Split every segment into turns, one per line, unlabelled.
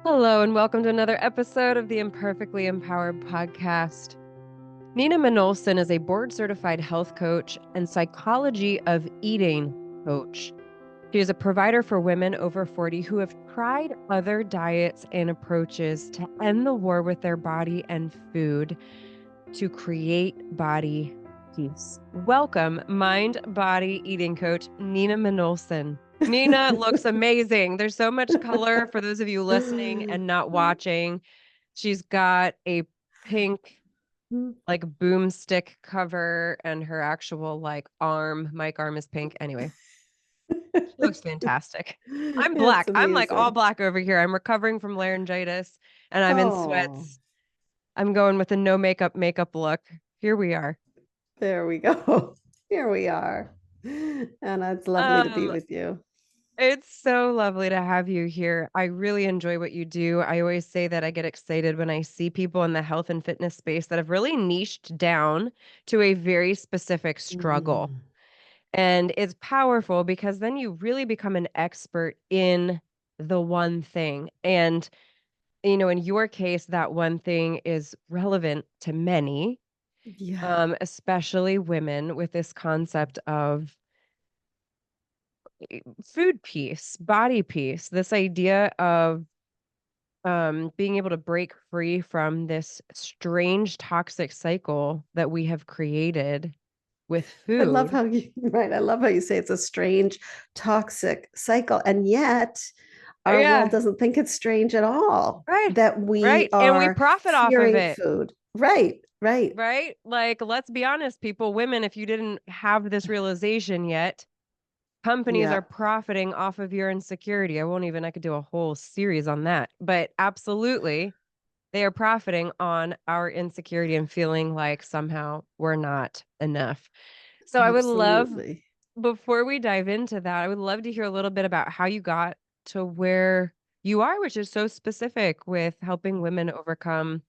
Hello, and welcome to another episode of the Imperfectly Empowered podcast. Nina Manolson is a board-certified health coach and psychology of eating coach. She is a provider for women over 40 who have tried other diets and approaches to end the war with their body and food to create body peace. Welcome, mind, body, eating coach, Nina Manolson. Nina looks amazing. There's so much color for those of you listening and not watching. She's got a pink, like boomstick cover, and her actual mic arm is pink. Anyway, she looks fantastic. I'm
It's
black. I'm like all
amazing.
black over here. I'm recovering from laryngitis and I'm in
Oh,
sweats. I'm going with a no makeup look. Here we are.
there we go. Here we are. And it's lovely to be
Um,
with you.
It's so lovely to have you here. I really enjoy what you do. I always say that I get excited when I see people in the health and fitness space that have really niched down to a very specific struggle.
Mm.
And it's powerful because then you really become an expert in the one thing. And, in your case, that one thing is relevant to many,
Yeah.
especially women with this concept of food peace, body peace, this idea of being able to break free from this strange toxic cycle that we have created with
I love
food.
how you, right. I love how you say it's a strange, toxic cycle. And yet our world
Yeah,
doesn't think it's strange at all
right,
that we
right. And we
are
profit off of
fearing
it,
food. Right, right.
right? Like, let's be honest, people, women, if you didn't have this realization yet, companies
Yeah,
are profiting off of your insecurity. I could do a whole series on that, but absolutely. They are profiting on our insecurity and feeling like somehow we're not enough. So I would love,
absolutely.
before we dive into that, I would love to hear a little bit about how you got to where you are, which is so specific with helping women overcome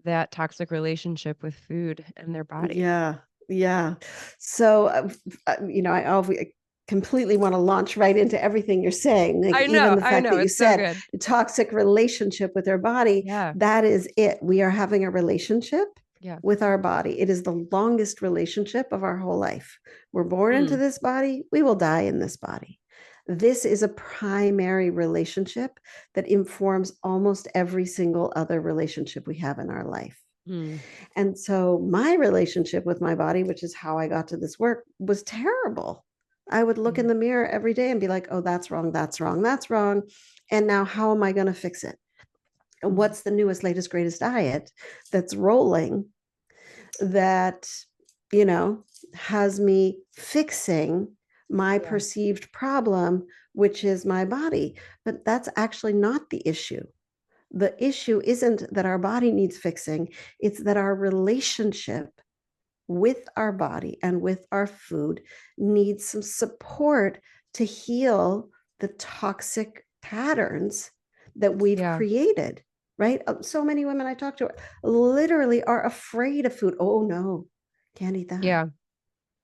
that toxic relationship with food and their body.
Yeah, yeah. So, I always completely want to launch right into everything you're saying. Like even the
I
fact
know,
that you
it's so
said
good.
the toxic relationship with our body,
Yeah,
that is it. We are having a relationship
yeah.
with our body. It is the longest relationship of our whole life. We're born into
Mm,
this body, we will die in this body. This is a primary relationship that informs almost every single other relationship we have in our life.
mm,
And so my relationship with my body, which is how I got to this work, was terrible. I would look in
mm,
the mirror every day and be like, oh, that's wrong, that's wrong, that's wrong. And now how am I going to fix it? And
mm.
what's the newest, latest, greatest diet that's rolling that, you know, has me fixing my
Yeah,
perceived problem, which is my body? But that's actually not the issue. The issue isn't that our body needs fixing, it's that our relationship with our body and with our food needs some support to heal the toxic patterns that we've
yeah,
created, right? So many women I talk to literally are afraid of food. Oh no, can't eat that,
yeah,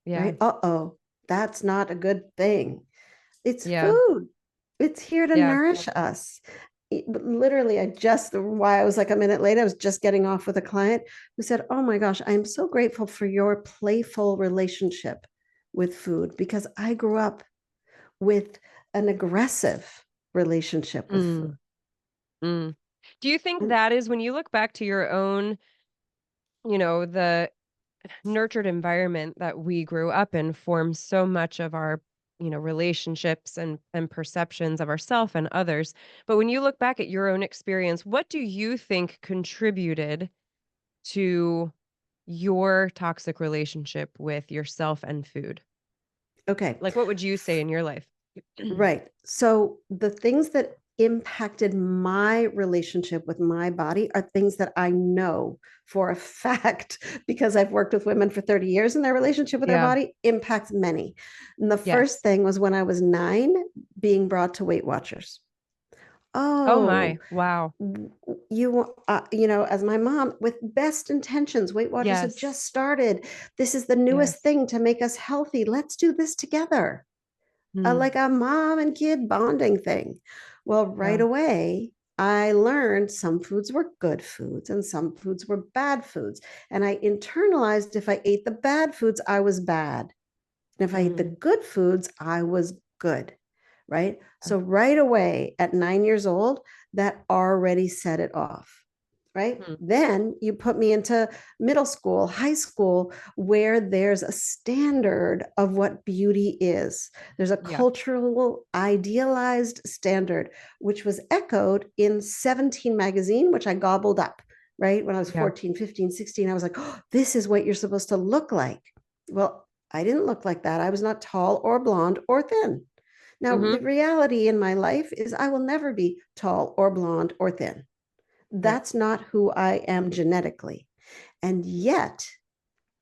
yeah,
right? Uh-oh, that's not a good thing. It's
yeah,
food. It's here to
yeah.
nourish us. Literally, why I was like a minute late, I was just getting off with a client who said, oh my gosh, I'm so grateful for your playful relationship with food because I grew up with an aggressive relationship with food.
Mm, mm. Do you think
And
that is when you look back to your own, the nurtured environment that we grew up in forms so much of our, relationships and perceptions of ourselves and others. But when you look back at your own experience, what do you think contributed to your toxic relationship with yourself and food?
okay,
Like, what would you say in your life?
right. So the things that impacted my relationship with my body are things that I know for a fact because I've worked with women for 30 years and their relationship with their
Yeah.
body impacts many. And the first
Yes.
thing was when I was 9 being brought to Weight Watchers.
Oh
Oh,
my. Wow.
as my mom with best intentions, Weight Watchers had
Yes.
just started. This is the newest
Yes.
thing to make us healthy. Let's do this together,
Mm,
like a mom and kid bonding thing. Well, right
yeah.
away, I learned some foods were good foods and some foods were bad foods. And I internalized if I ate the bad foods, I was bad. And if I ate the good foods, I was good. Right. So right away at 9 years old, that already set it off. Right. Then you put me into middle school, high school, where there's a standard of what beauty is. There's a cultural idealized standard, which was echoed in 17 magazine, which I gobbled up. Right. When I was 14, 15, 16, I was like, oh, this is what you're supposed to look like. Well, I didn't look like that. I was not tall or blonde or thin. Now, the reality in my life is I will never be tall or blonde or thin. That's not who I am genetically. And yet,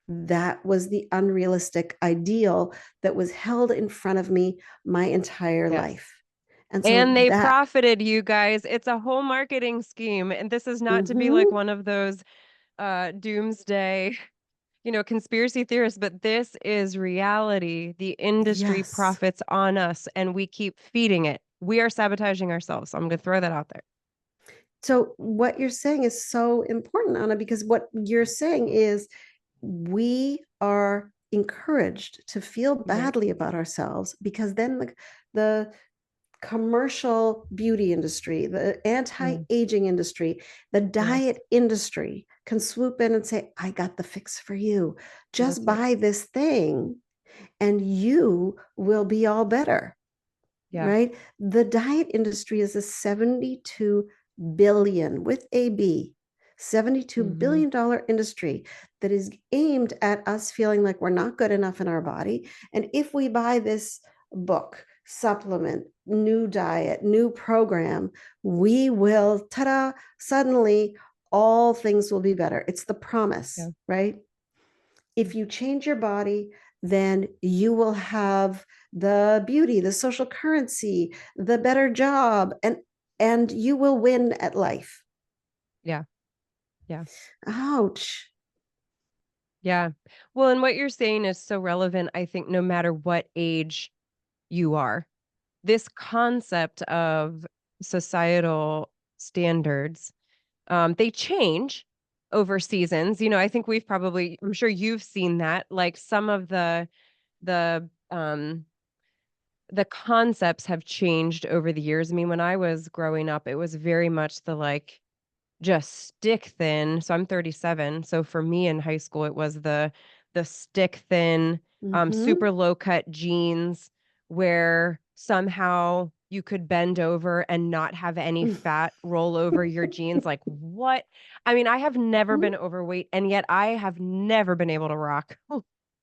that was the unrealistic ideal that was held in front of me my entire life. And so
they profited, you guys. It's a whole marketing scheme. And this is not to be like one of those doomsday, conspiracy theorists, but this is reality. The industry profits on us and we keep feeding it. We are sabotaging ourselves. So I'm going to throw that out there.
So what you're saying is so important, Ahna, because what you're saying is we are encouraged to feel badly about ourselves because then the commercial beauty industry, the anti-aging industry, the diet industry can swoop in and say, I got the fix for you. Just buy this thing and you will be all better. Right? The diet industry is a 72 billion with a B, $72 billion industry that is aimed at us feeling like we're not good enough in our body. And if we buy this book, supplement, new diet, new program, we will, ta-da, suddenly all things will be better. It's the promise, right? If you change your body, then you will have the beauty, the social currency, the better job, and you will win at life.
Yeah.
Ouch.
Yeah. Well, and what you're saying is so relevant, I think, no matter what age you are. This concept of societal standards, they change over seasons. I think I'm sure you've seen that, like some of the um the concepts have changed over the years. I mean, when I was growing up, it was very much the like just stick thin. So I'm 37. So for me in high school, it was the stick thin, super low cut jeans where somehow you could bend over and not have any fat roll over your jeans. Like what? I mean, I have never been overweight, and yet I have never been able to rock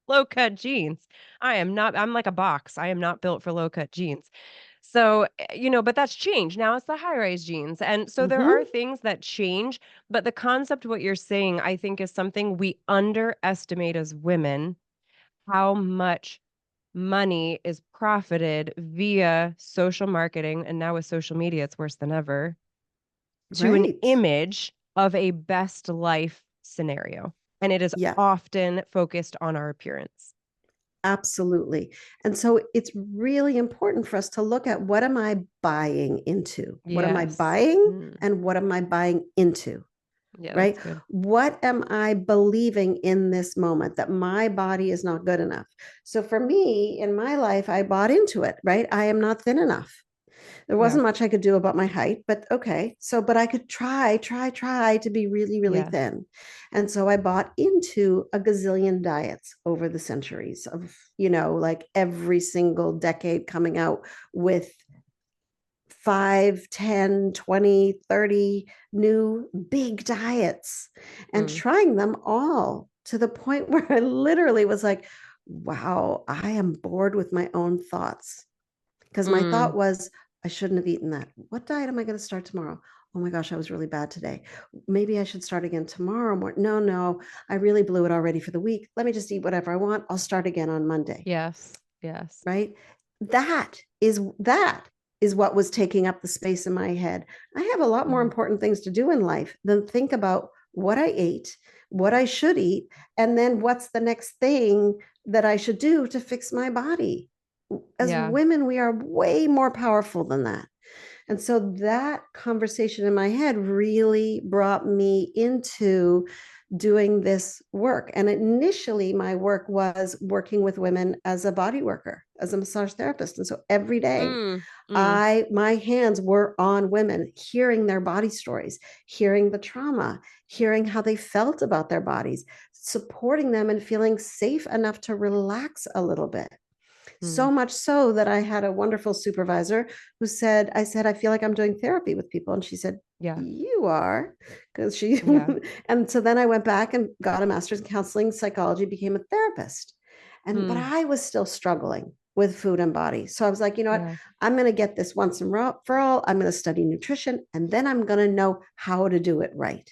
low cut jeans. I'm like a box. I am not built for low cut jeans. So, but that's changed. Now it's the high rise jeans. And so there are things that change, but the concept, what you're saying, I think is something we underestimate as women, how much money is profited via social marketing. And now with social media, it's worse than ever to an image of a best life scenario. And it is often focused on our appearance.
Absolutely. And so it's really important for us to look at what am I buying into? What am I buying and what am I buying into? Right? What am I believing in this moment that my body is not good enough? So for me in my life, I bought into it, right? I am not thin enough. There wasn't much I could do about my height, but okay. So, but I could try to be really, really thin. And so I bought into a gazillion diets over the centuries of, like every single decade coming out with 5, 10, 20, 30 new big diets and trying them all to the point where I literally was like, wow, I am bored with my own thoughts. Because my thought was, I shouldn't have eaten that. What diet am I going to start tomorrow? Oh my gosh, I was really bad today. Maybe I should start again tomorrow morning. No, I really blew it already for the week. Let me just eat whatever I want. I'll start again on Monday.
Yes.
Right? That is what was taking up the space in my head. I have a lot more important things to do in life than think about what I ate, what I should eat, and then what's the next thing that I should do to fix my body. As women, we are way more powerful than that. And so that conversation in my head really brought me into doing this work. And initially, my work was working with women as a body worker, as a massage therapist. And so every day,
Mm, mm,
my hands were on women, hearing their body stories, hearing the trauma, hearing how they felt about their bodies, supporting them and feeling safe enough to relax a little bit.
mm.
So much so that I had a wonderful supervisor who said, I said, I feel like I'm doing therapy with people. And she said,
Yeah.
you are, because she,
Yeah.
and so then I went back and got a master's in counseling psychology, became a therapist. But
Mm,
I was still struggling with food and body. So I was like, you know what?
yeah.
I'm going to get this once and for all. I'm going to study nutrition and then I'm going to know how to do it right.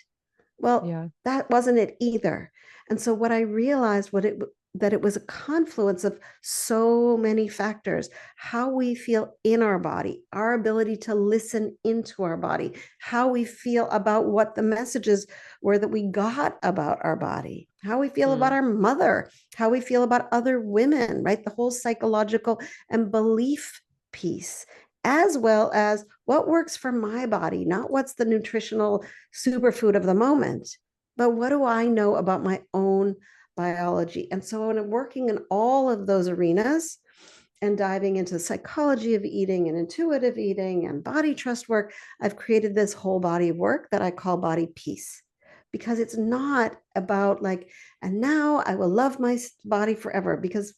Well,
Yeah.
that wasn't it either. And so what I realized that it was a confluence of so many factors: how we feel in our body, our ability to listen into our body, how we feel about what the messages were that we got about our body, how we feel about
Mm,
our mother, how we feel about other women, right? The whole psychological and belief piece, as well as what works for my body, not what's the nutritional superfood of the moment, but what do I know about my own biology? And so when I'm working in all of those arenas and diving into the psychology of eating and intuitive eating and body trust work, I've created this whole body of work that I call body peace, because it's not about like, and now I will love my body forever, because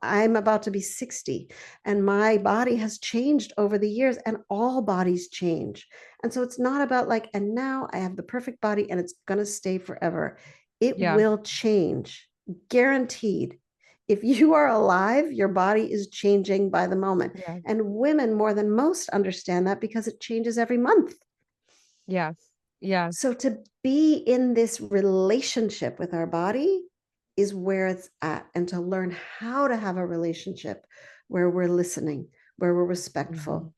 I'm about to be 60 and my body has changed over the years, and all bodies change. And so it's not about like, and now I have the perfect body and it's going to stay forever. It
yeah.
will change, guaranteed. If you are alive, your body is changing by the moment.
Yeah.
And women more than most understand that because it changes every month.
Yeah. Yeah.
So to be in this relationship with our body is where it's at, and to learn how to have a relationship where we're listening, where we're
Mhm.
respectful,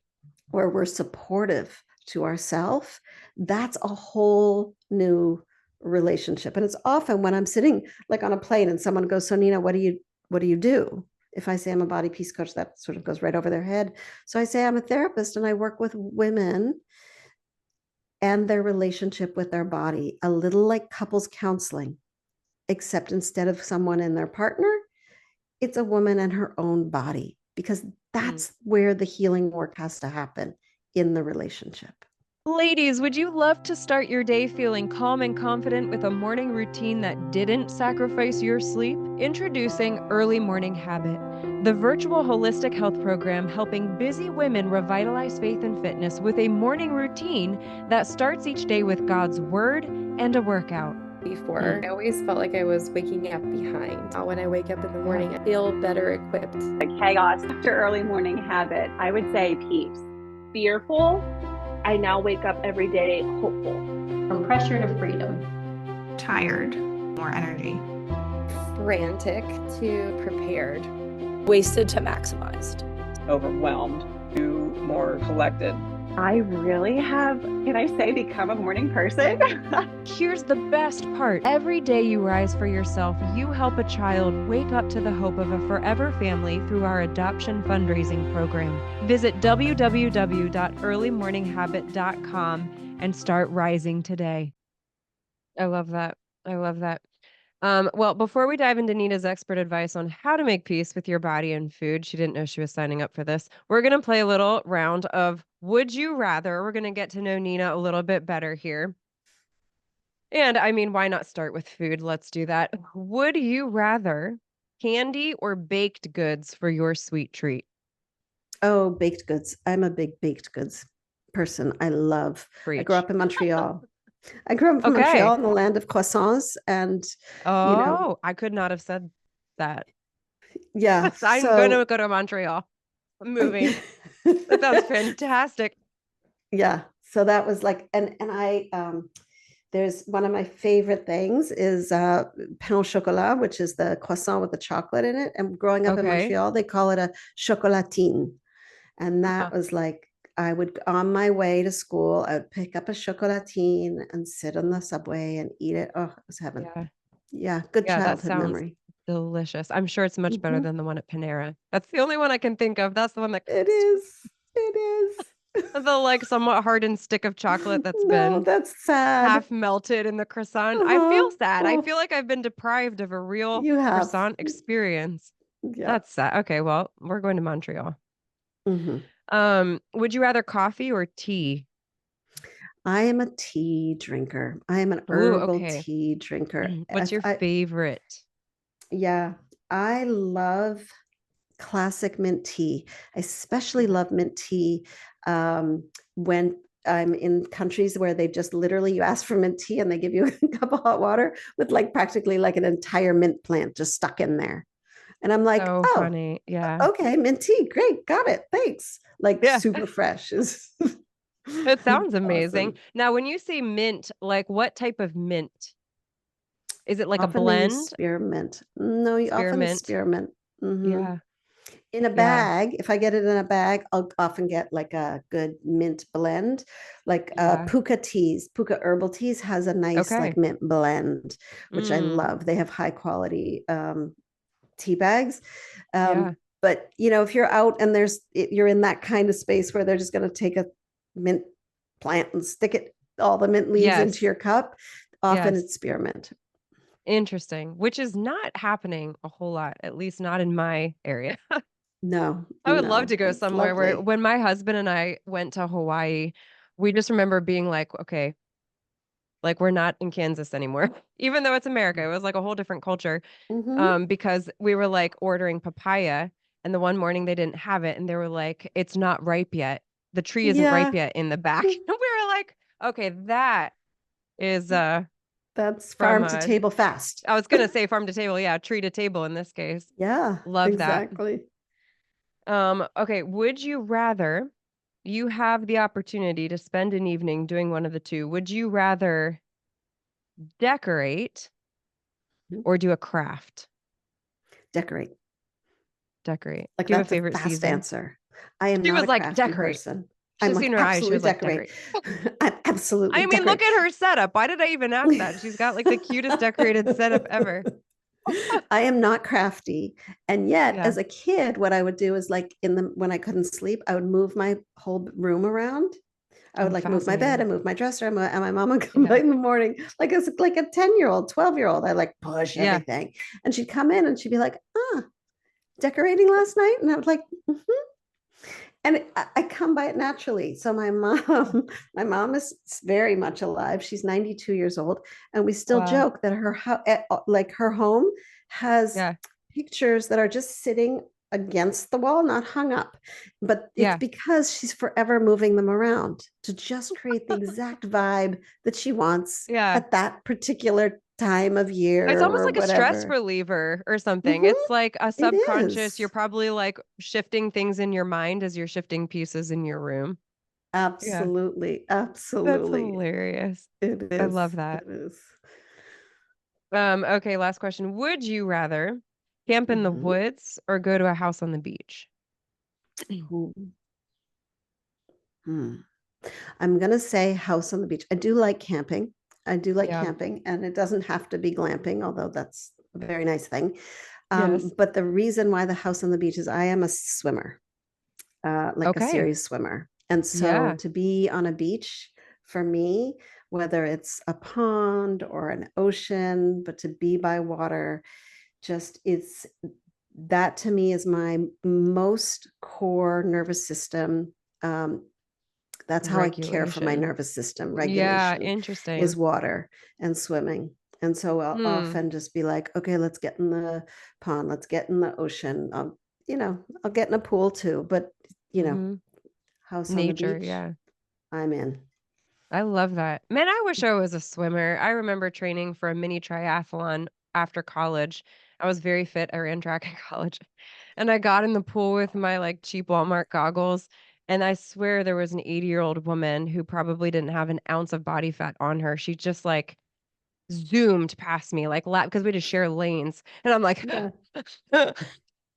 where we're supportive to ourselves, that's a whole new relationship. And it's often when I'm sitting like on a plane and someone goes, so Nina, what do you do? If I say I'm a body peace coach, that sort of goes right over their head. So I say I'm a therapist and I work with women and their relationship with their body, a little like couples counseling, except instead of someone and their partner, it's a woman and her own body, because
Mm.
that's where the healing work has to happen in the relationship.
Ladies, would you love to start your day feeling calm and confident with a morning routine that didn't sacrifice your sleep? Introducing Early Morning Habit, the virtual holistic health program helping busy women revitalize faith and fitness with a morning routine that starts each day with God's Word and a workout.
Before. I always felt like I was waking up behind. Now when I wake up in the morning, I feel better equipped.
The chaos after early morning habit, I would say peace. Fearful, I now wake up every day hopeful.
From pressure to freedom.
Tired, more energy.
Frantic to prepared.
Wasted to maximized.
Overwhelmed to more collected.
I really have, can I say, become a morning person?
Here's the best part. Every day you rise for yourself, you help a child wake up to the hope of a forever family through our adoption fundraising program. Visit www.earlymorninghabit.com and start rising today. I love that. I love that. Well, before we dive into Nina's expert advice on how to make peace with your body and food, she didn't know she was signing up for this. We're going to play a little round of Would You Rather. We're going to get to know Nina a little bit better here. And I mean, why not start with food? Let's do that. Would you rather candy or baked goods for your sweet treat?
Oh, baked goods. I'm a big baked goods person. I grew
Preach.
up in Montreal. I grew up in
Okay.
Montreal in the land of croissants, and
Oh, I could not have said that.
yeah.
I'm going to go to Montreal. I'm moving. That sounds fantastic.
Yeah. So that was like, and I there's one of my favorite things is pain au chocolat, which is the croissant with the chocolate in it. And growing up in
Okay.
Montreal, they call it a chocolatine. And that
Uh-huh.
was like, I would, on my way to school, I would pick up a chocolatine and sit on the subway and eat it. Oh, it was heaven.
Yeah.
Yeah. Good
Yeah, that
childhood
sounds
memory.
delicious. I'm sure it's much better
Mhm.
than the one at Panera. That's the only one I can think of. That's the one that
It is. It is.
The like somewhat hardened stick of chocolate that's
No,
been
that's sad.
half melted in the croissant. I
Uh-huh.
feel sad. I
Oh,
feel like I've been deprived of a real
you have.
croissant experience.
Yeah.
That's sad. Okay, well, we're going to Montreal.
Mhm.
Would you rather coffee or tea?
I am a tea drinker. I am an
Ooh,
herbal
okay.
tea drinker.
What's your favorite?
Yeah, I love classic mint tea. I especially love mint tea when I'm in countries where they just literally, you ask for mint tea and they give you a cup of hot water with like practically like an entire mint plant just stuck in there. And I'm like,
So
oh,
funny. Yeah.
okay, mint tea, great, got it, thanks. Like
Yeah.
super fresh is
It sounds amazing.
awesome.
Now, when you say mint, like what type of mint? Is it like a
Often they use
blend?
spearmint. No, you often
Spearmint?
spearmint. Mhm.
Yeah.
In a
Yeah.
bag, if I get it in a bag, I'll often get like a good mint blend, like
Yeah.
Puka teas. Puka herbal teas has a nice
Okay.
like mint blend, which I
Mm,
love. They have high quality tea bags.
yeah.
But if you're out and you're in that kind of space where they're just going to take a mint plant and stick all the mint leaves into
Yes.
your cup, often
Yes.
it's spearmint.
Interesting. Which is not happening a whole lot, at least not in my area.
No,
I would love to go
it's
somewhere where
lovely.
when my husband and I went to Hawaii, we just remember being like, okay, like we're not in Kansas anymore. Even though it's America, it was like a whole different culture.
Hmm.
Because we were like ordering papaya and the one morning they didn't have it and they were like, it's not ripe yet. The tree isn't ripe
Yeah.
yet in the back. And we were like, okay, that is
That's
from
farm to table fast.
I was gonna say farm to table, yeah, tree to table in this case.
Yeah,
Love that.
exactly.
Okay, would you rather you have the opportunity to spend an evening doing one of the two? Would you rather decorate or do a craft?
Decorate.
Decorate.
Like
Do you have a
that's a
favorite
fast
season?
answer. I am
She
not
was
a
like,
crafty
decorate.
person.
Should
I'm
have seen
like,
her eyes. She
absolutely
was like,
decorate.
decorate.
I'm absolutely
I mean, look
decorate.
at her setup. Why did I even ask that? She's got like the cutest decorated setup ever.
I am not crafty. And yet,
Yeah.
as a kid, what I would do is like when I couldn't sleep, I would move my whole room around. I would
Oh,
like move my bed
fascinating.
and move my dresser, and my mom would come
Yeah.
by in the morning, like it's like a 10-year-old, 12-year-old. I like push
Yeah.
everything. And she'd come in and she'd be like, decorating last night? And I was like, and I come by it naturally. So my mom is very much alive. She's 92 years old, and we still
Wow.
joke that her home has
Yeah.
pictures that are just sitting against the wall, not hung up. But it's
Yeah.
because she's forever moving them around to just create the exact vibe that she wants
Yeah.
at that particular time of year
It's almost
or
like a stress
whatever.
reliever or something.
Mhm,
It's like a
it
subconscious. You're
is.
probably like shifting things in your mind as you're shifting pieces in your room. Yeah.
Absolutely.
That's
Absolutely.
hilarious.
It
I love
is.
that.
It is.
Okay, last question. Would you rather camp in the
Mhm.
woods or go to a house on the beach?
Ooh. Hmm. I'm going to say house on the beach. I do like camping. I do like
Yeah.
camping, and it doesn't have to be glamping, although that's a very nice thing.
Yes.
But the reason why the house on the beach is I am a swimmer, like a
Okay.
serious swimmer. And so
Yeah.
to be on a beach for me, whether it's a pond or an ocean, but to be by water, just it's that to me is my most core nervous system. That's how I care for my
Regulation.
nervous system.
Yeah,
Regulation is
interesting.
water and swimming. And so I'll
Hmm.
often just be like, okay, let's get in the pond, let's get in the ocean. I'll get in a pool too, but
Hmm.
house on the
Nature,
beach,
yeah.
I'm in.
I love that. Man, I wish I was a swimmer. I remember training for a mini triathlon after college. I was very fit. I ran track in college. And I got in the pool with my like cheap Walmart goggles. And I swear there was an 80-year-old woman who probably didn't have an ounce of body fat on her. She just like zoomed past me, like lap because we just share lanes. And I'm like,
Yeah.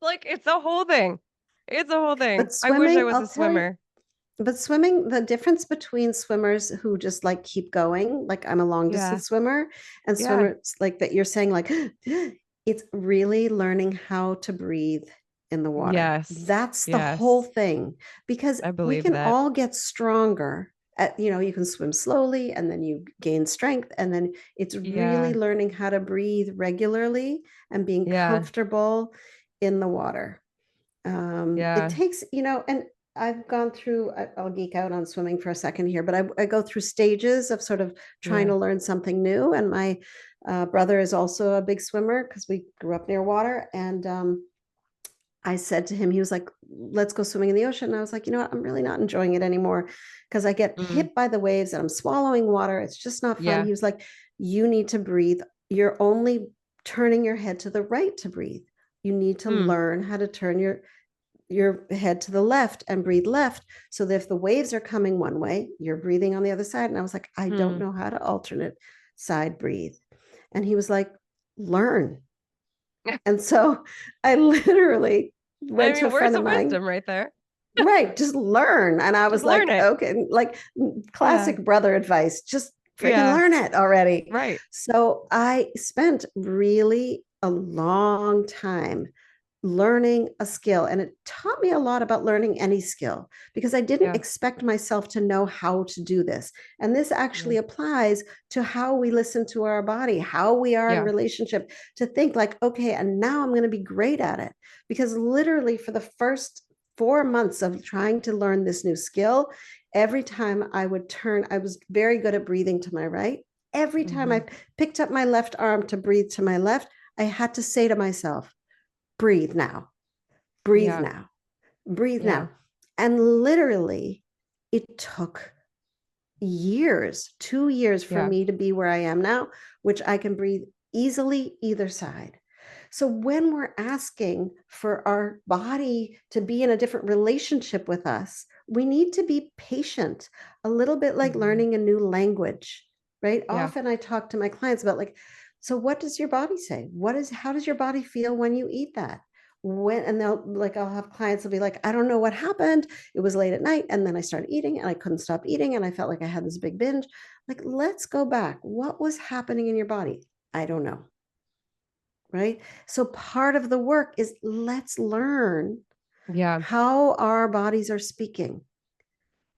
like it's a whole thing. It's a whole thing.
But
I wish I
swimming,
was a
I'll tell you,
swimmer.
but swimming, the difference between swimmers who just like keep going, like I'm a long
Yeah.
distance swimmer, and
Yeah.
swimmers like that you're saying, like, it's really learning how to breathe in the water.
Yes.
That's the whole thing, because
I
we
believe
can
that.
all get stronger at, you can swim slowly and then you gain strength. And then it's really learning how to breathe regularly and being comfortable in the water. It takes, and I've gone through, I'll geek out on swimming for a second here, but I go through stages of sort of trying to learn something new. And my brother is also a big swimmer because we grew up near water. And I said to him, he was like, let's go swimming in the ocean. And I was like, you know what? I'm really not enjoying it anymore because I get hit by the waves and I'm swallowing water. It's just not fun. He was like, you need to breathe. You're only turning your head to the right to breathe. You need to learn how to turn your head to the left and breathe left. So that if the waves are coming one way, you're breathing on the other side. And I was like, I don't know how to alternate side breathe. And he was like, learn. And so I literally went to a friend of mine.
Wisdom right there.
Right. Just learn. And I was like, okay, like classic brother advice, just freaking learn it already.
Right.
So I spent really a long time learning a skill, and it taught me a lot about learning any skill because I didn't expect myself to know how to do this. And this actually applies to how we listen to our body, how we are in relationship, to think like, okay, and now I'm going to be great at it. Because literally for the first 4 months of trying to learn this new skill, every time I would turn, I was very good at breathing to my right. Every time I picked up my left arm to breathe to my left, I had to say to myself, breathe now, breathe now, breathe now. And literally it took years, 2 years for me to be where I am now, which I can breathe easily either side. So when we're asking for our body to be in a different relationship with us, we need to be patient, a little bit like learning a new language, right? Often I talk to my clients about like, so what does your body say? How does your body feel when you eat that? And I'll have clients will be like, I don't know what happened. It was late at night. And then I started eating and I couldn't stop eating. And I felt like I had this big binge. Like, let's go back. What was happening in your body? I don't know. Right. So part of the work is let's learn how our bodies are speaking.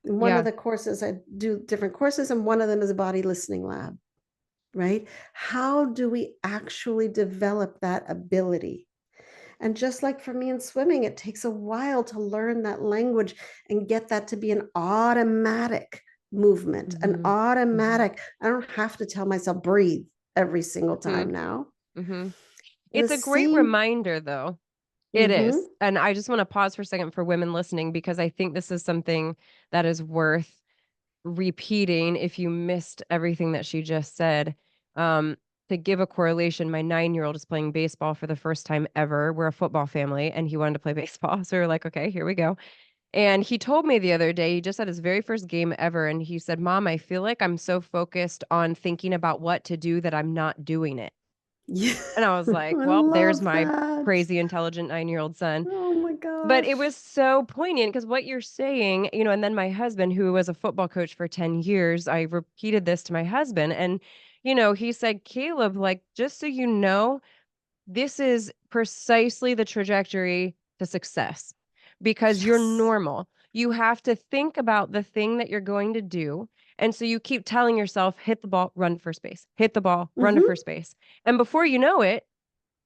In one of the courses, I do different courses, and one of them is a body listening lab. Right? How do we actually develop that ability? And just like for me in swimming, it takes a while to learn that language and get that to be an automatic movement, an automatic. I don't have to tell myself breathe every single time now.
It's a great reminder, though. It is. And I just want to pause for a second for women listening, because I think this is something that is worth repeating if you missed everything that she just said. To give a correlation, my 9-year-old is playing baseball for the first time ever. We're a football family, and he wanted to play baseball. So we we're like, okay, here we go. And he told me the other day, he just had his very first game ever. And he said, Mom, I feel like I'm so focused on thinking about what to do that I'm not doing it. And I was like, well, there's my crazy intelligent 9-year-old son.
Oh my gosh.
But it was so poignant because what you're saying, and then my husband, who was a football coach for 10 years, I repeated this to my husband. And, he said, Caleb, like, just so you know, this is precisely the trajectory to success because you're normal. You have to think about the thing that you're going to do. And so you keep telling yourself, hit the ball, run to first base, hit the ball, run to first base. And before you know it,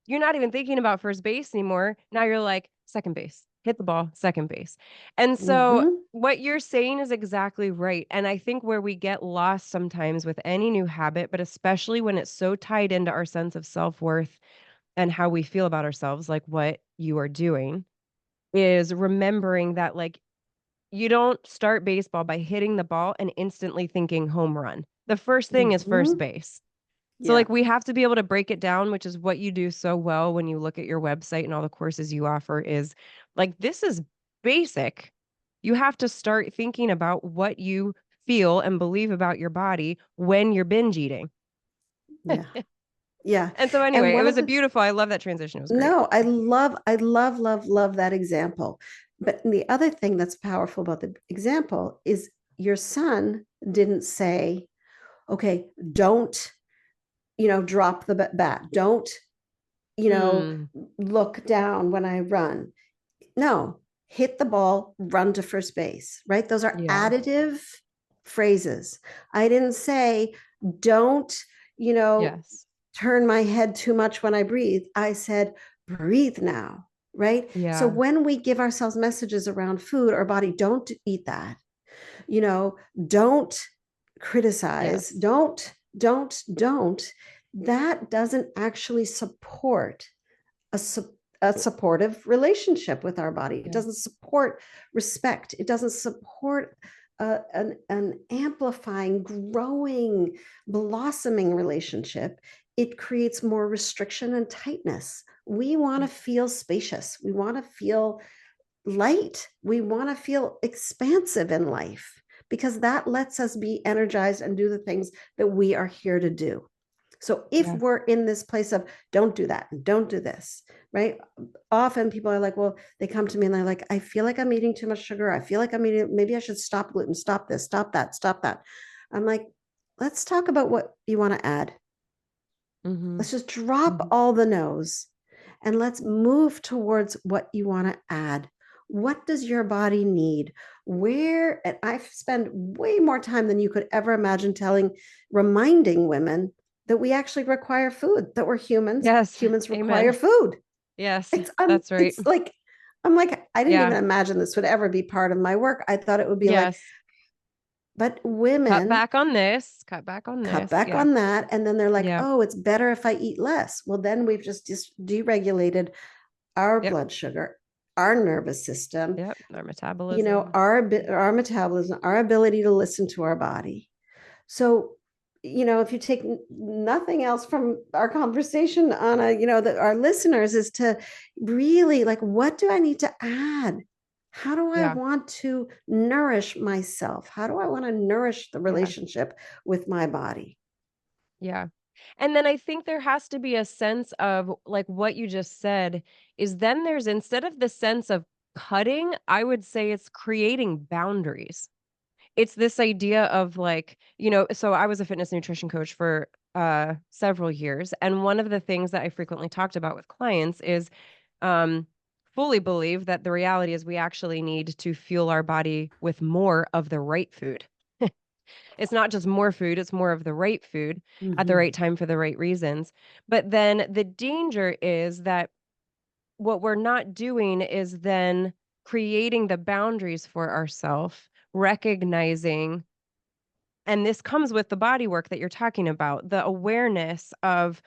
you're not even thinking about first base anymore. Now you're like, second base, hit the ball, second base. And so what you're saying is exactly right. And I think where we get lost sometimes with any new habit, but especially when it's so tied into our sense of self-worth and how we feel about ourselves, like what you are doing, is remembering that, like, you don't start baseball by hitting the ball and instantly thinking home run. The first thing is first base. So like we have to be able to break it down, which is what you do so well when you look at your website and all the courses you offer, is like, this is basic. You have to start thinking about what you feel and believe about your body when you're binge eating.
Yeah.
And so anyway, it was I love that transition. It was great.
No, I love that example. But the other thing that's powerful about the example is your son didn't say, okay, don't, drop the bat. Don't, look down when I run. No, hit the ball, run to first base, right? Those are
Yeah.
additive phrases. I didn't say, don't,
Yes.
turn my head too much when I breathe. I said, breathe now, right? So
Yeah.
when we give ourselves messages around food or body, don't eat that, don't criticize,
Yes.
don't, that doesn't actually support a, a supportive relationship with our body. It
Yeah.
doesn't support respect. It doesn't support an amplifying, growing, blossoming relationship. It creates more restriction and tightness. We want to feel spacious. We want to feel light. We want to feel expansive in life because that lets us be energized and do the things that we are here to do. So if
Yeah.
we're in this place of don't do that, don't do this, right? Often people are like, well, they come to me and they're like, I feel like I'm eating too much sugar. I feel like I'm eating, maybe I should stop gluten, stop this, stop that, stop that. I'm like, let's talk about what you want to add.
Mm-hmm.
Let's just drop all the no's and let's move towards what you want to add. What does your body need? Where, and I've spent way more time than you could ever imagine reminding women that we actually require food, that we're humans.
Yes.
Humans
Amen.
require food.
Yes.
It's
That's right.
It's like, I'm like, I didn't
Yeah.
even imagine this would ever be part of my work. I thought it would be like,
Yes.
but women
Cut back on this. Cut back on
cut
this.
back
Yeah.
on that. And then they're like,
Yeah.
oh, it's better if I eat less. Well, then we've just deregulated our
Yep.
blood sugar, our nervous system,
Yep. Our metabolism.
our metabolism, our ability to listen to our body. So, if you take nothing else from our conversation, Anna, that our listeners is to really like, what do I need to add? How do I
Yeah.
want to nourish myself? How do I want to nourish the relationship with my body?
Yeah. And then I think there has to be a sense of like what you just said is then there's instead of the sense of cutting, I would say it's creating boundaries. It's this idea of like, so I was a fitness nutrition coach for several years. And one of the things that I frequently talked about with clients is um fully believe that the reality is we actually need to fuel our body with more of the right food. It's not just more food, it's more of the right food at the right time for the right reasons. But then the danger is that what we're not doing is then creating the boundaries for ourselves, recognizing, and this comes with the body work that you're talking about, the awareness of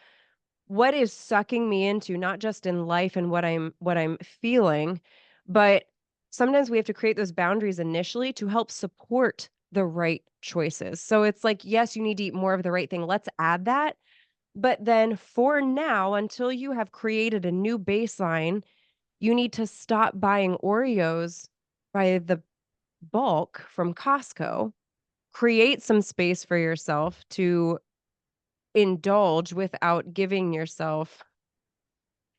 what is sucking me into not just in life and what I'm feeling, but sometimes we have to create those boundaries initially to help support the right choices. So it's like, yes, you need to eat more of the right thing. Let's add that. But then for now, until you have created a new baseline, you need to stop buying Oreos by the bulk from Costco. Create some space for yourself to indulge without giving yourself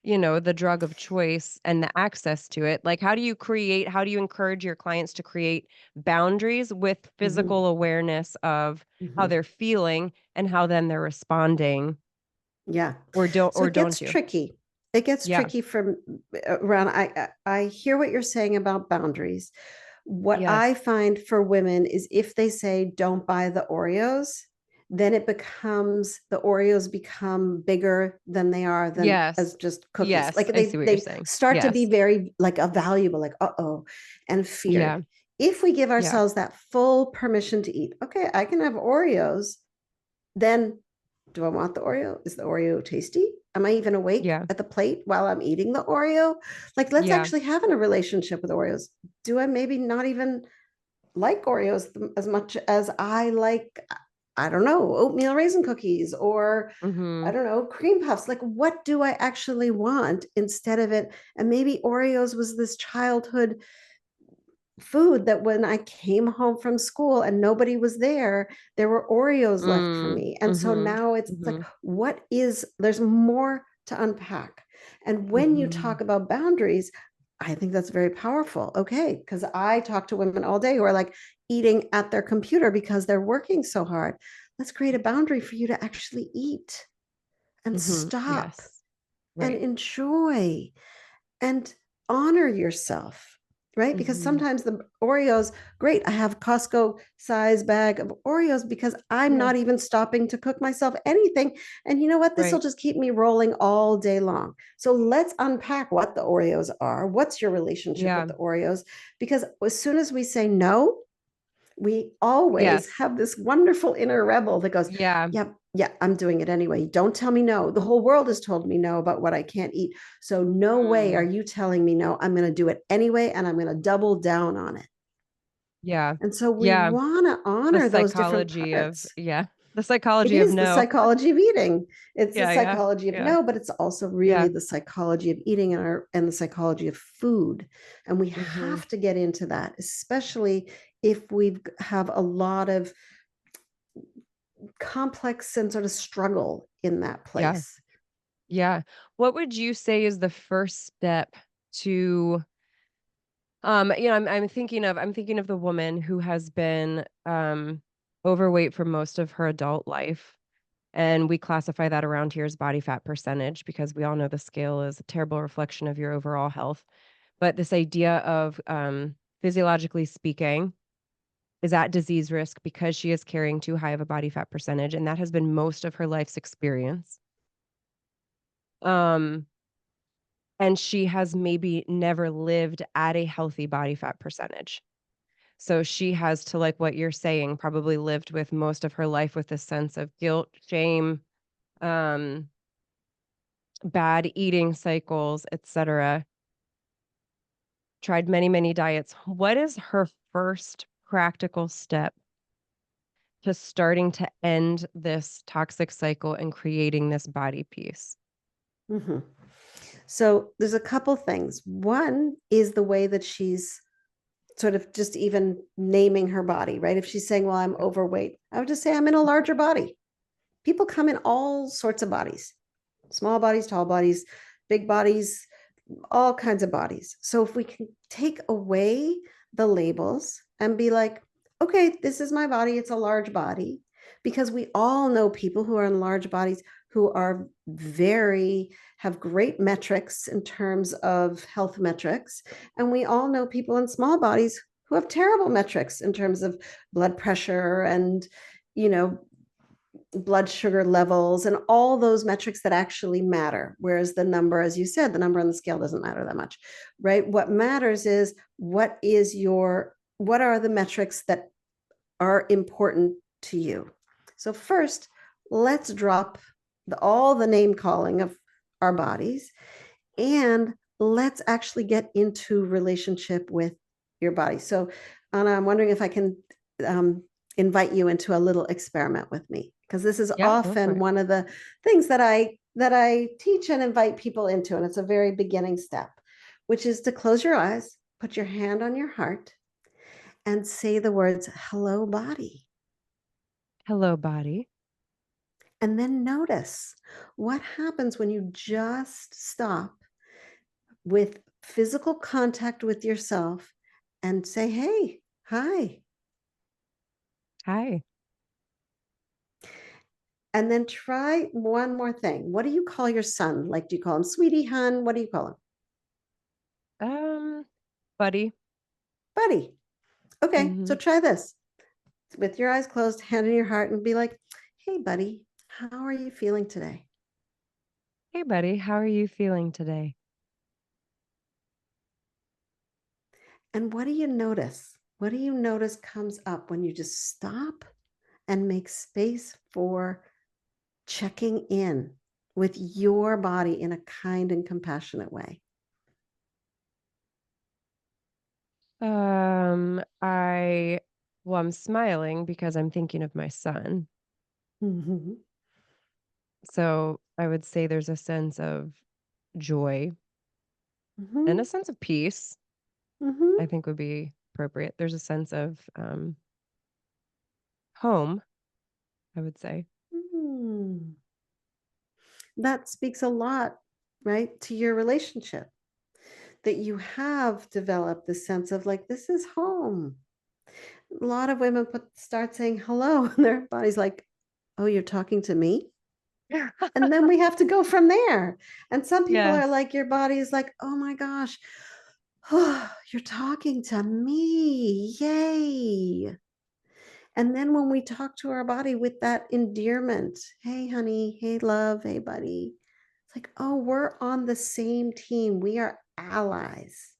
the drug of choice and the access to it. Like, how do you encourage your clients to create boundaries with physical awareness of how they're feeling and how then they're responding?
Yeah.
Or don't,
So
or
it gets
don't you?
tricky. It gets
Yeah.
tricky from around. I hear what you're saying about boundaries. What
Yes.
I find for women is if they say don't buy the Oreos, then the Oreos become bigger than they are as
Yes.
just cookies.
Yes.
Like
I see what you're
they
saying.
start to be
Yes.
very like a valuable, like and feared.
Yeah.
If we give
Yeah.
ourselves that full permission to eat, okay, I can have Oreos, then do I want the Oreo? Is the Oreo tasty? Am I even awake
Yeah.
at the plate while I'm eating the Oreo? Like, let's
Yeah.
actually have a relationship with Oreos. Do I maybe not even like Oreos as much as I like, I don't know, oatmeal raisin cookies or I don't know, cream puffs? Like, what do I actually want instead of it? And maybe Oreos was this childhood food that when I came home from school and nobody was there were Oreos left for me. And so now it's like, there's more to unpack. And when you talk about boundaries, I think that's very powerful. Okay. Because I talk to women all day who are like eating at their computer because they're working so hard. Let's create a boundary for you to actually eat and stop
Yes.
and
Right.
enjoy. And honor yourself, right? Because sometimes the Oreos, great, I have Costco size bag of Oreos because I'm not even stopping to cook myself anything. And you know what? This will just keep me rolling all day long. So let's unpack what the Oreos are. What's your relationship with the Oreos? Because as soon as we say no, we always have this wonderful inner rebel that goes, yeah, I'm doing it anyway. Don't tell me no. The whole world has told me no about what I can't eat. So no way are you telling me no. I'm going to do it anyway, and I'm going to double down on it.
Yeah.
And so we want to honor those different parts.
The psychology
It
of
is
no.
the psychology of eating. It's the psychology of
yeah.
no, but it's also really the psychology of eating and the psychology of food. And we have to get into that, especially if we have a lot of complex and sort of struggle in that place.
Yeah. What would you say is the first step to I'm thinking of the woman who has been overweight for most of her adult life. And we classify that around here as body fat percentage because we all know the scale is a terrible reflection of your overall health. But this idea of physiologically speaking is at disease risk because she is carrying too high of a body fat percentage, and that has been most of her life's experience. And she has maybe never lived at a healthy body fat percentage. So she has, to like what you're saying, probably lived with most of her life with a sense of guilt, shame, bad eating cycles, etc. Tried many, many diets. What is her first practical step to starting to end this toxic cycle and creating this body peace?
So there's a couple things. One is the way that she's sort of just even naming her body, right? If she's saying, well, I'm overweight, I would just say I'm in a larger body. People come in all sorts of bodies, small bodies, tall bodies, big bodies, all kinds of bodies. So if we can take away the labels and be like, okay, this is my body, it's a large body, because we all know people who are in large bodies who are have great metrics in terms of health metrics. And we all know people in small bodies who have terrible metrics in terms of blood pressure and, blood sugar levels and all those metrics that actually matter. Whereas the number, as you said, the number on the scale doesn't matter that much, right? What matters is what are the metrics that are important to you? So first, let's drop all the name calling of our bodies, and let's actually get into relationship with your body. So Ahna, I'm wondering if I can invite you into a little experiment with me, because this is often one of the things that I teach and invite people into, and it's a very beginning step, which is to close your eyes, put your hand on your heart, and say the words, hello, body.
Hello, body.
And then notice what happens when you just stop with physical contact with yourself and say, hey, hi.
Hi.
And then try one more thing. What do you call your son? Like, do you call him sweetie, hun? What do you call him?
Buddy.
Buddy. Okay, so try this. With your eyes closed, hand in your heart, and be like, hey, buddy, how are you feeling today?
Hey, buddy, how are you feeling today?
And what do you notice? What do you notice comes up when you just stop and make space for checking in with your body in a kind and compassionate way?
I'm smiling because I'm thinking of my son. So I would say there's a sense of joy and a sense of peace, I think would be appropriate. There's a sense of home, I would say.
That speaks a lot, right, to your relationship, that you have developed this sense of like, this is home. A lot of women start saying hello, and their body's like, oh, you're talking to me? And then we have to go from there. And some people are like, your body is like, oh my gosh, Oh, you're talking to me. Yay. And then when we talk to our body with that endearment, hey, honey, hey, love, hey, buddy, it's like, oh, we're on the same team. We are allies.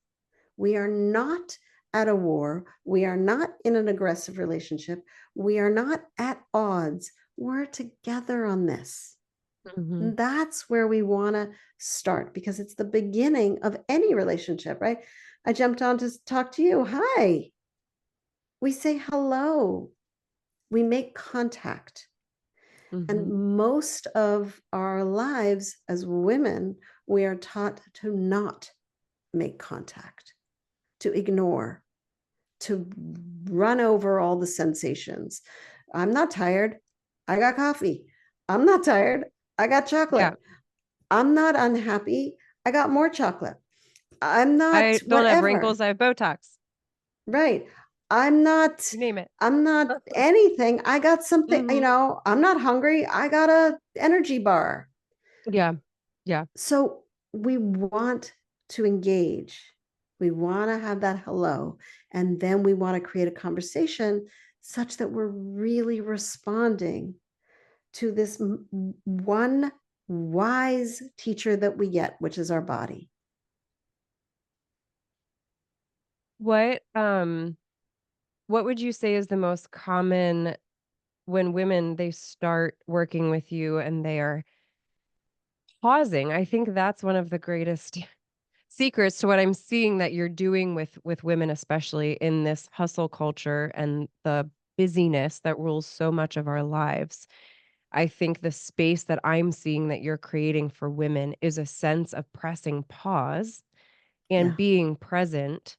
We are not at a war. We are not in an aggressive relationship. We are not at odds. We're together on this.
Mm-hmm.
And that's where we want to start, because it's the beginning of any relationship, right? I jumped on to talk to you. Hi. We say hello. We make contact.
Mm-hmm.
And most of our lives as women, we are taught to not make contact, to ignore, to run over all the sensations. I'm not tired. I got coffee. I'm not tired. I got chocolate.
Yeah.
I'm not unhappy. I got more chocolate. I'm not
I don't have wrinkles. I have Botox.
Right. I'm not,
You name it.
I'm not anything. I got something,
Mhm.
I'm not hungry. I got a energy bar.
Yeah. Yeah.
So we want to engage. We want to have that hello. And then we want to create a conversation such that we're really responding to this one wise teacher that we get, which is our body.
What would you say is the most common when women they start working with you and they are pausing? I think that's one of the greatest secrets to what I'm seeing that you're doing with women, especially in this hustle culture and the busyness that rules so much of our lives. I think the space that I'm seeing that you're creating for women is a sense of pressing pause and
Yeah.
being present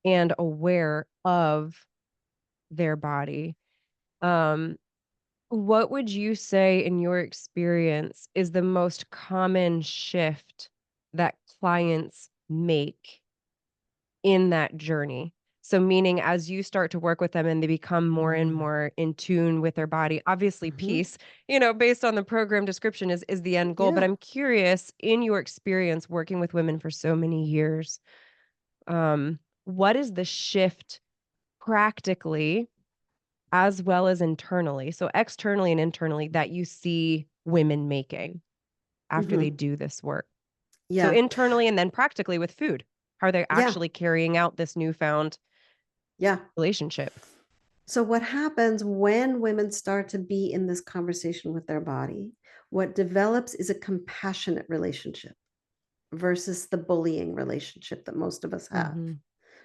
and aware of their body. What would you say in your experience is the most common shift that clients make in that journey? So meaning as you start to work with them and they become more and more in tune with their body, obviously peace, based on the program description is the end goal. But
Yeah.
I'm curious, in your experience working with women for so many years, what is the shift practically as well as internally? So externally and internally that you see women making after they do this work. So
Yeah.
internally and then practically with food. How are they actually carrying out this newfound relationship?
So what happens when women start to be in this conversation with their body? What develops is a compassionate relationship versus the bullying relationship that most of us have.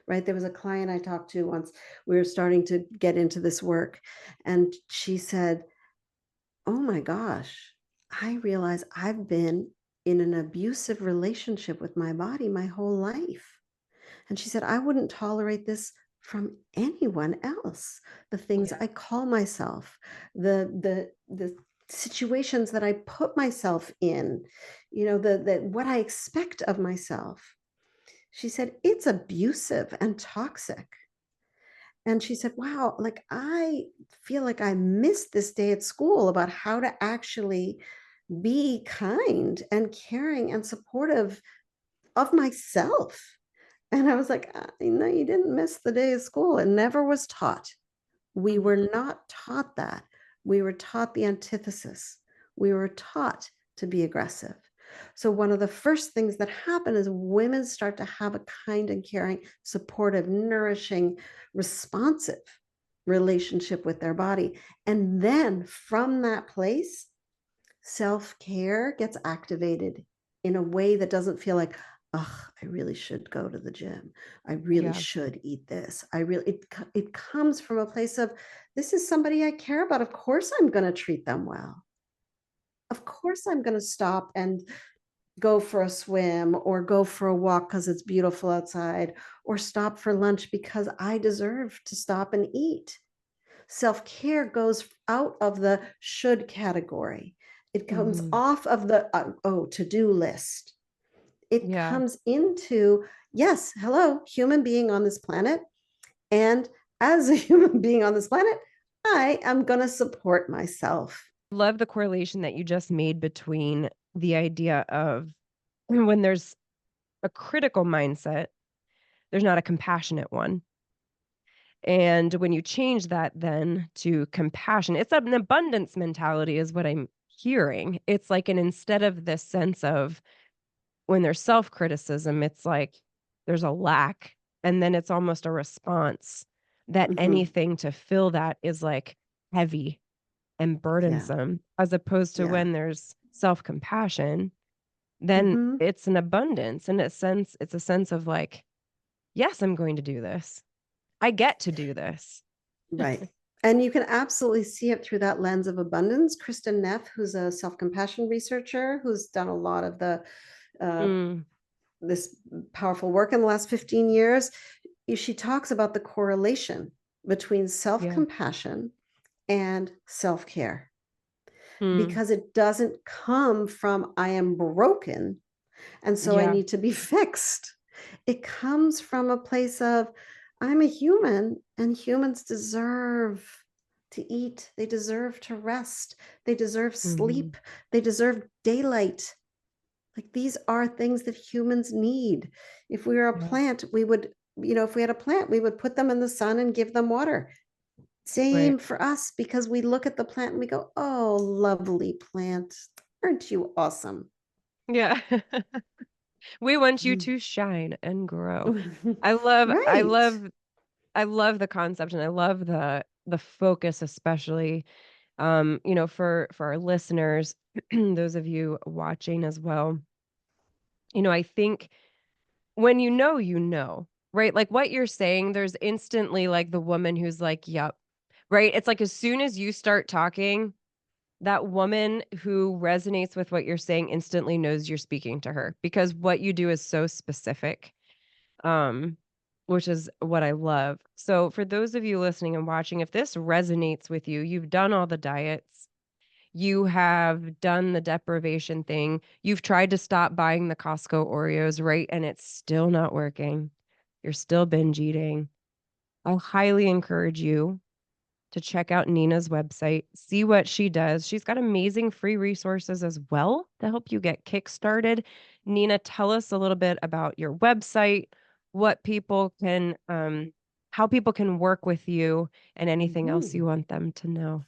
Right? There was a client I talked to once. We were starting to get into this work, and she said, "Oh my gosh, I realize I've been in an abusive relationship with my body my whole life." And she said, "I wouldn't tolerate this from anyone else. The things I call myself, the situations that I put myself in, the what I expect of myself." She said, "It's abusive and toxic." And she said, "Wow, like I feel like I missed this day at school about how to actually be kind and caring and supportive of myself." And I was like, "No, you didn't miss the day of school. It never was taught. We were not taught that. We were taught the antithesis. We were taught to be aggressive." So one of the first things that happen is women start to have a kind and caring, supportive, nourishing, responsive relationship with their body. And then from that place, self-care gets activated in a way that doesn't feel like, "Oh, I really should go to the gym. I really should eat this. It comes from a place of, this is somebody I care about. Of course I'm going to treat them well. Of course I'm going to stop and go for a swim or go for a walk because it's beautiful outside, or stop for lunch because I deserve to stop and eat." Self-care goes out of the should category. It comes off of the to-do list. It comes into, yes, hello, human being on this planet. And as a human being on this planet, I am going to support myself.
Love the correlation that you just made between the idea of when there's a critical mindset there's not a compassionate one. And when you change that then to compassion, it's an abundance mentality is what I'm hearing. It's like instead of this sense of when there's self-criticism, it's like there's a lack, and then it's almost a response that anything to fill that is like heavy and burdensome, as opposed to when there's self-compassion, then it's an abundance. In a sense, it's a sense of like, yes, I'm going to do this. I get to do this.
Right. And you can absolutely see it through that lens of abundance. Kristen Neff, who's a self-compassion researcher, who's done a lot of the this powerful work in the last 15 years, she talks about the correlation between self-compassion and self-care. Because it doesn't come from I am broken and so I need to be fixed. It comes from a place of I'm a human and humans deserve to eat. They deserve to rest. They deserve sleep. They deserve daylight. Like these are things that humans need. If we were a plant, we would, if we had a plant, we would put them in the sun and give them water. Same for us, because we look at the plant and we go, oh, lovely plant. Aren't you awesome?
Yeah. We want you to shine and grow. I love the concept, and I love the focus, especially for our listeners, those of you watching as well. I think when you know, right? Like what you're saying, there's instantly like the woman who's like, "Yup." Right? It's like as soon as you start talking, that woman who resonates with what you're saying instantly knows you're speaking to her, because what you do is so specific, which is what I love. So for those of you listening and watching, if this resonates with you, you've done all the diets, you have done the deprivation thing, you've tried to stop buying the Costco Oreos, right? And it's still not working. You're still binge eating. I'll highly encourage you to check out Nina's website, see what she does. She's got amazing free resources as well to help you get kickstarted. Nina, tell us a little bit about your website, what people can, how people can work with you, and anything else you want them to know.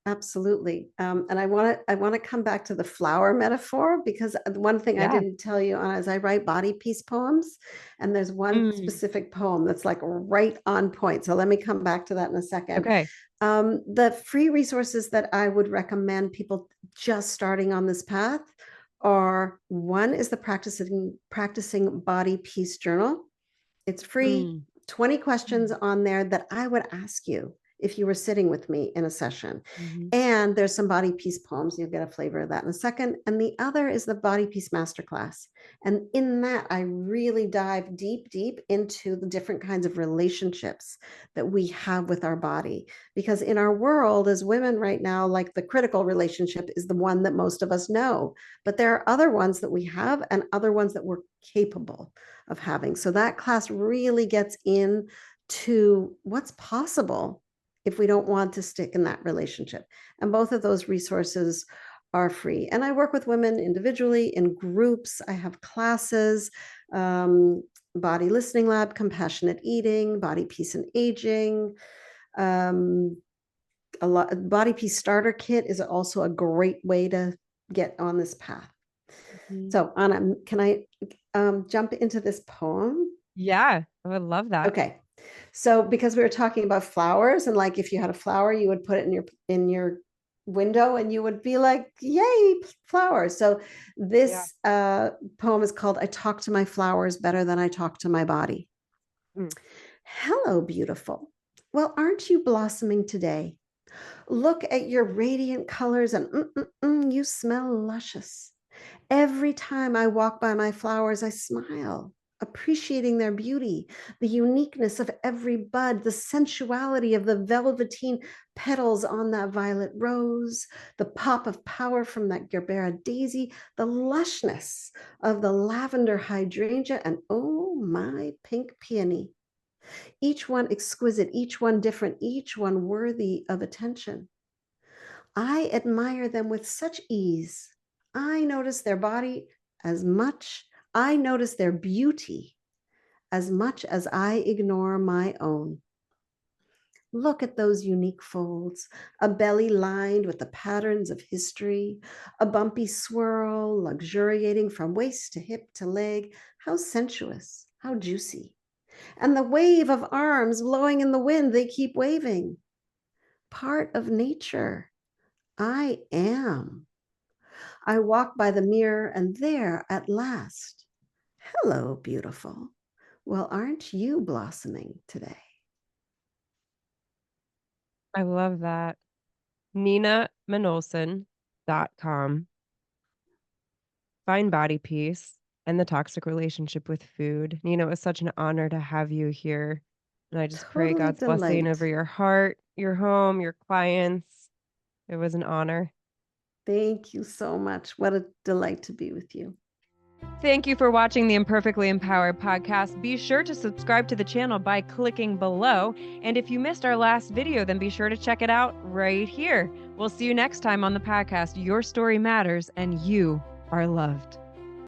Absolutely. And I want to come back to the flower metaphor, because one thing I didn't tell you on is I write body piece poems, and there's one specific poem that's like right on point. So let me come back to that in a second.
Okay.
The free resources that I would recommend people just starting on this path are, one is the practicing body peace journal. It's free, 20 questions on there that I would ask you if you were sitting with me in a session. And there's some body peace poems. You'll get a flavor of that in a second. And the other is the body peace masterclass. And in that, I really dive deep into the different kinds of relationships that we have with our body. Because in our world as women right now, like the critical relationship is the one that most of us know. But there are other ones that we have and other ones that we're capable of having. So that class really gets into what's possible if we don't want to stick in that relationship. And both of those resources are free. And I work with women individually, in groups. I have classes, Body Listening Lab, Compassionate Eating, Body Peace and Aging. Body Peace Starter Kit is also a great way to get on this path. So Ahna, can I jump into this poem?
Yeah, I would love that.
Okay. So because we were talking about flowers, and like if you had a flower, you would put it in your window and you would be like, yay, flowers. So this poem is called I Talk to My Flowers Better Than I Talk to My Body. Hello, beautiful. Well, aren't you blossoming today? Look at your radiant colors and you smell luscious. Every time I walk by my flowers, I smile, appreciating their beauty, the uniqueness of every bud, the sensuality of the velveteen petals on that violet rose, the pop of power from that gerbera daisy, the lushness of the lavender hydrangea, and oh, my pink peony. Each one exquisite, each one different, each one worthy of attention. I admire them with such ease. I notice their body as much. I notice their beauty as much as I ignore my own. Look at those unique folds, a belly lined with the patterns of history, a bumpy swirl luxuriating from waist to hip to leg. How sensuous, how juicy. And the wave of arms blowing in the wind, they keep waving. Part of nature. I am. I walk by the mirror and there at last. Hello, beautiful. Well, aren't you blossoming today?
I love that. NinaManolson.com. Find body peace and the toxic relationship with food. Nina, it was such an honor to have you here. And I just pray
Totally
God's blessing
delight.
over your heart, your home, your clients. It was an honor.
Thank you so much. What a delight to be with you.
Thank you for watching the Imperfectly Empowered podcast. Be sure to subscribe to the channel by clicking below. And if you missed our last video, then be sure to check it out right here. We'll see you next time on the podcast. Your story matters and you are loved.